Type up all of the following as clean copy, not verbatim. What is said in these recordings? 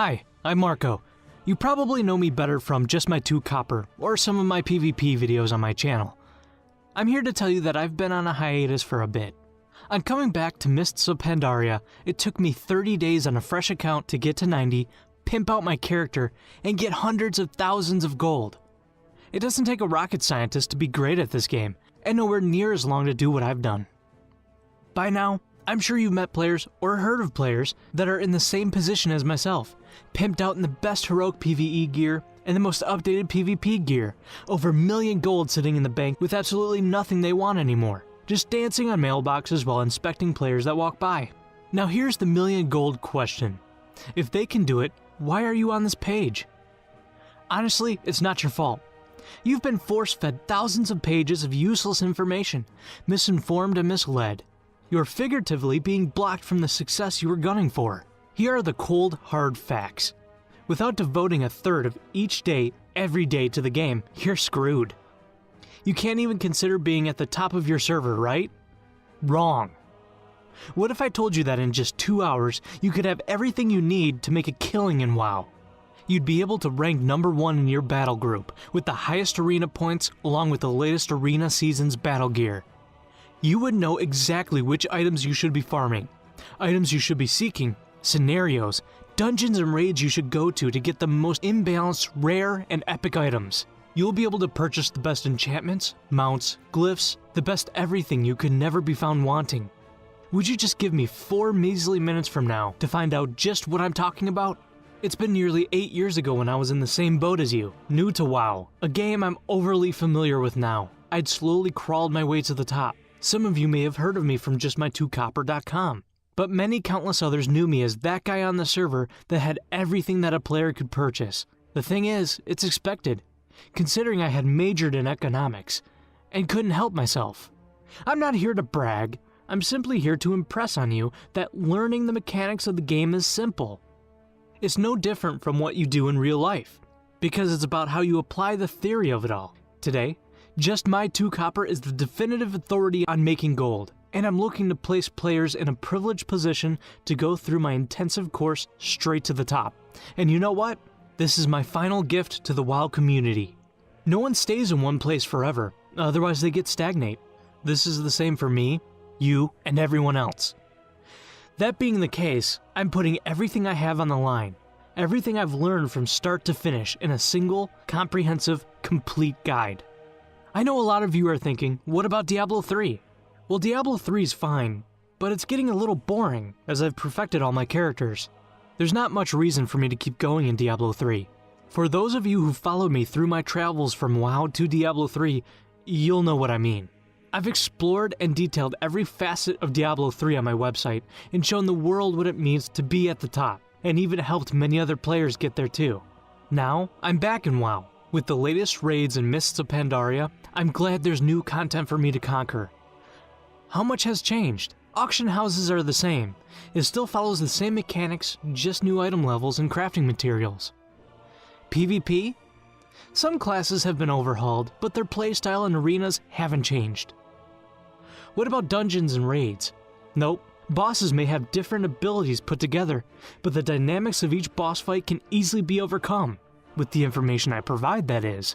Hi, I'm Marco. You probably know me better from just my 2 copper or some of my PvP videos on my channel. I'm here to tell you that I've been on a hiatus for a bit. On coming back to Mists of Pandaria, it took me 30 days on a fresh account to get to 90, pimp out my character, and get hundreds of thousands of gold. It doesn't take a rocket scientist to be great at this game, and nowhere near as long to do what I've done. By now, I'm sure you've met players or heard of players that are in the same position as myself, pimped out in the best heroic PvE gear and the most updated PvP gear, over 1 million gold sitting in the bank with absolutely nothing they want anymore, just dancing on mailboxes while inspecting players that walk by. Now here's the 1 million gold question. If they can do it, why are you on this page? Honestly, it's not your fault. You've been force-fed thousands of pages of useless information, misinformed and misled. You're figuratively being blocked from the success you were gunning for. Here are the cold, hard facts. Without devoting a third of each day, every day to the game, you're screwed. You can't even consider being at the top of your server, right? Wrong. What if I told you that in just 2 hours, you could have everything you need to make a killing in WoW? You'd be able to rank #1 in your battle group, with the highest arena points along with the latest arena season's battle gear. You would know exactly which items you should be farming, items you should be seeking, scenarios, dungeons and raids you should go to get the most imbalanced, rare, and epic items. You'll be able to purchase the best enchantments, mounts, glyphs, the best everything you could never be found wanting. Would you just give me 4 measly minutes from now to find out just what I'm talking about? It's been nearly 8 years ago when I was in the same boat as you, new to WoW, a game I'm overly familiar with now. I'd slowly crawled my way to the top. Some of you may have heard of me from just my 2copper.com, but many countless others knew me as that guy on the server that had everything that a player could purchase. The thing is, it's expected, considering I had majored in economics, and couldn't help myself. I'm not here to brag, I'm simply here to impress on you that learning the mechanics of the game is simple. It's no different from what you do in real life, because it's about how you apply the theory of it all. Today, just my 2 copper is the definitive authority on making gold, and I'm looking to place players in a privileged position to go through my intensive course straight to the top. And you know what? This is my final gift to the WoW community. No one stays in one place forever, otherwise they get stagnate. This is the same for me, you, and everyone else. That being the case, I'm putting everything I have on the line, everything I've learned from start to finish in a single, comprehensive, complete guide. I know a lot of you are thinking, what about Diablo 3? Well, Diablo 3 is fine, but it's getting a little boring as I've perfected all my characters. There's not much reason for me to keep going in Diablo 3. For those of you who followed me through my travels from WoW to Diablo 3, you'll know what I mean. I've explored and detailed every facet of Diablo 3 on my website and shown the world what it means to be at the top, and even helped many other players get there too. Now, I'm back in WoW. With the latest raids in Mists of Pandaria, I'm glad there's new content for me to conquer. How much has changed? Auction houses are the same. It still follows the same mechanics, just new item levels and crafting materials. PvP? Some classes have been overhauled, but their playstyle and arenas haven't changed. What about dungeons and raids? Nope. Bosses may have different abilities put together, but the dynamics of each boss fight can easily be overcome. With the information I provide, that is.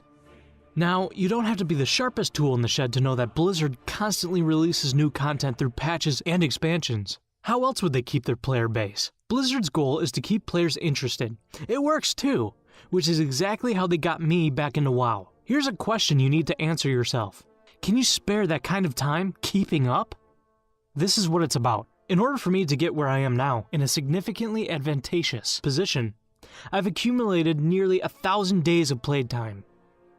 Now, you don't have to be the sharpest tool in the shed to know that Blizzard constantly releases new content through patches and expansions. How else would they keep their player base? Blizzard's goal is to keep players interested. It works too, which is exactly how they got me back into WoW. Here's a question you need to answer yourself. Can you spare that kind of time keeping up? This is what it's about. In order for me to get where I am now, in a significantly advantageous position, I've accumulated nearly 1,000 days of playtime.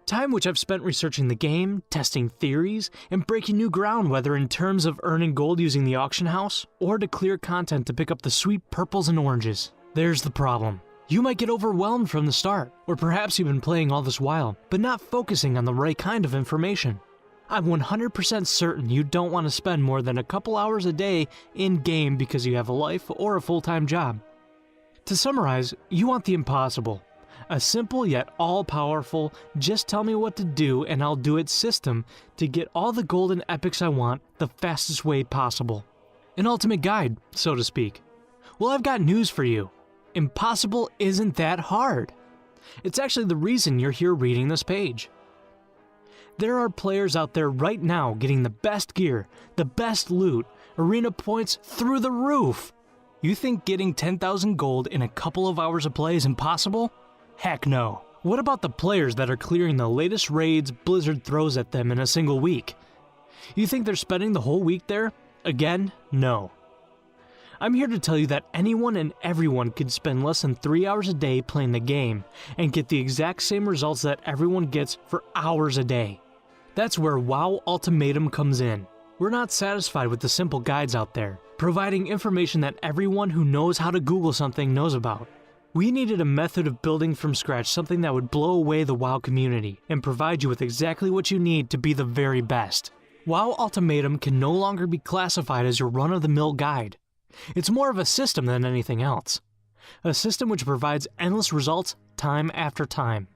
Time which I've spent researching the game, testing theories, and breaking new ground, whether in terms of earning gold using the auction house, or to clear content to pick up the sweet purples and oranges. There's the problem. You might get overwhelmed from the start, or perhaps you've been playing all this while, but not focusing on the right kind of information. I'm 100% certain you don't want to spend more than a couple hours a day in-game because you have a life or a full-time job. To summarize, you want the impossible. A simple yet all-powerful, just tell me what to do and I'll do it system to get all the golden epics I want the fastest way possible. An ultimate guide, so to speak. Well, I've got news for you. Impossible isn't that hard. It's actually the reason you're here reading this page. There are players out there right now getting the best gear, the best loot, arena points through the roof. You think getting 10,000 gold in a couple of hours of play is impossible? Heck no. What about the players that are clearing the latest raids Blizzard throws at them in a single week? You think they're spending the whole week there? Again, no. I'm here to tell you that anyone and everyone could spend less than 3 hours a day playing the game and get the exact same results that everyone gets for hours a day. That's where WoW Ultimatum comes in. We're not satisfied with the simple guides out there, providing information that everyone who knows how to Google something knows about. We needed a method of building from scratch something that would blow away the WoW community and provide you with exactly what you need to be the very best. WoW Ultimatum can no longer be classified as your run-of-the-mill guide. It's more of a system than anything else. A system which provides endless results time after time.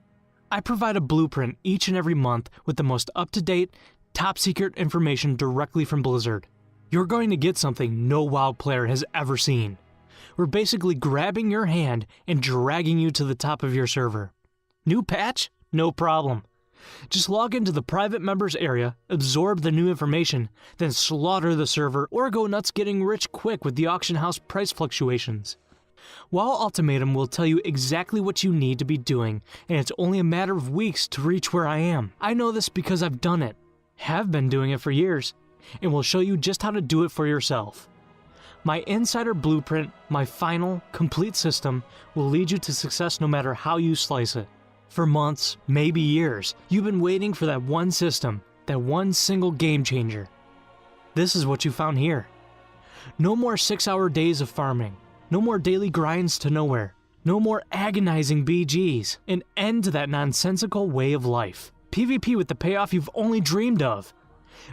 I provide a blueprint each and every month with the most up-to-date, top-secret information directly from Blizzard. You're going to get something no WoW player has ever seen. We're basically grabbing your hand and dragging you to the top of your server. New patch? No problem. Just log into the private members area, absorb the new information, then slaughter the server or go nuts getting rich quick with the auction house price fluctuations. WoW Ultimatum will tell you exactly what you need to be doing, and it's only a matter of weeks to reach where I am. I know this because I've done it, have been doing it for years, and will show you just how to do it for yourself. My insider blueprint, my final, complete system, will lead you to success no matter how you slice it. For months, maybe years, you've been waiting for that one system, that one single game changer. This is what you found here. No more 6-hour days of farming. No more daily grinds to nowhere. No more agonizing BGs. An end to that nonsensical way of life. PvP with the payoff you've only dreamed of.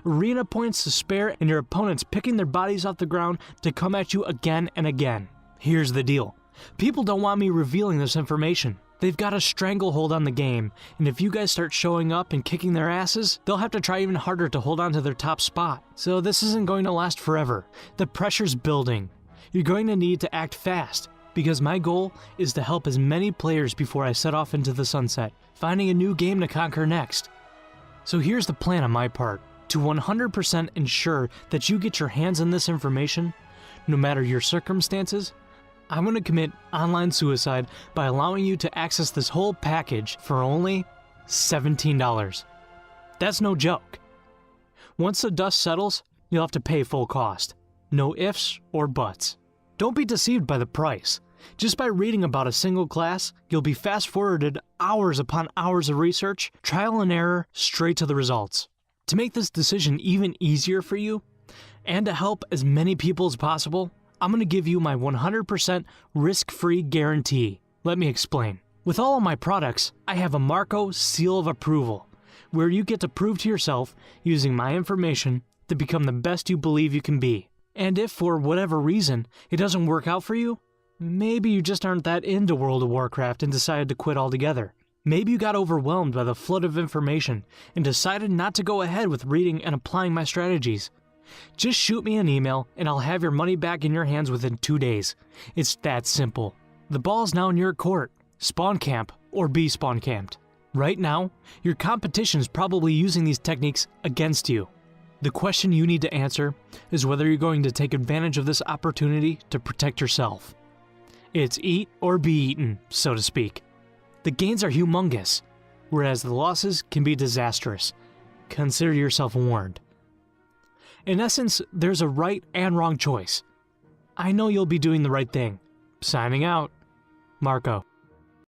Arena points to spare and your opponents picking their bodies off the ground to come at you again and again. Here's the deal. People don't want me revealing this information. They've got a stranglehold on the game, and if you guys start showing up and kicking their asses, they'll have to try even harder to hold on to their top spot. So this isn't going to last forever. The pressure's building. You're going to need to act fast, because my goal is to help as many players before I set off into the sunset, finding a new game to conquer next. So here's the plan on my part, to 100% ensure that you get your hands on this information, no matter your circumstances. I'm going to commit online suicide by allowing you to access this whole package for only $17. That's no joke. Once the dust settles, you'll have to pay full cost. No ifs or buts. Don't be deceived by the price. Just by reading about a single class, you'll be fast-forwarded hours upon hours of research, trial and error, straight to the results. To make this decision even easier for you, and to help as many people as possible, I'm going to give you my 100% risk-free guarantee. Let me explain. With all of my products, I have a Marco seal of approval, where you get to prove to yourself, using my information, to become the best you believe you can be. And if for whatever reason it doesn't work out for you, maybe you just aren't that into World of Warcraft and decided to quit altogether. Maybe you got overwhelmed by the flood of information and decided not to go ahead with reading and applying my strategies. Just shoot me an email and I'll have your money back in your hands within 2 days. It's that simple. The ball's now in your court. Spawn camp or be spawn camped. Right now, your competition is probably using these techniques against you. The question you need to answer is whether you're going to take advantage of this opportunity to protect yourself. It's eat or be eaten, so to speak. The gains are humongous, whereas the losses can be disastrous. Consider yourself warned. In essence, there's a right and wrong choice. I know you'll be doing the right thing. Signing out, Marco.